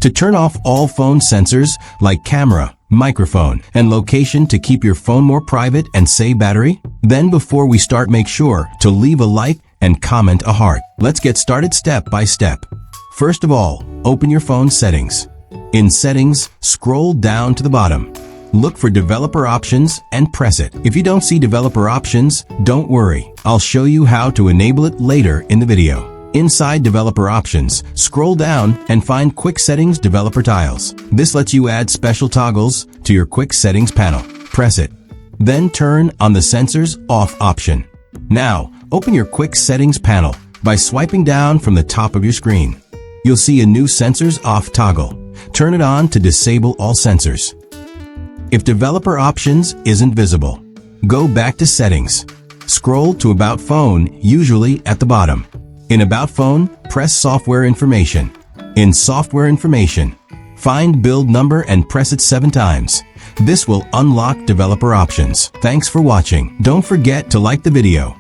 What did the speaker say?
To turn off all phone sensors like camera, microphone, and location to keep your phone more private and save battery? Then before we start, make sure to leave a like and comment a heart. Let's get started step by step. First of all, open your phone settings. In Settings, scroll down to the bottom. Look for Developer Options and press it. If you don't see Developer Options, don't worry. I'll show you how to enable it later in the video. Inside Developer Options, scroll down and find Quick Settings Developer Tiles. This lets you add special toggles to your Quick Settings panel. Press it. Then turn on the Sensors Off option. Now, open your Quick Settings panel by swiping down from the top of your screen. You'll see a new Sensors Off toggle. Turn it on to disable all sensors. If Developer Options isn't visible, go back to Settings. Scroll to About Phone, usually at the bottom. In About Phone, press Software Information. In Software Information, find Build Number and press it 7 times. This will unlock Developer Options. Thanks for watching. Don't forget to like the video.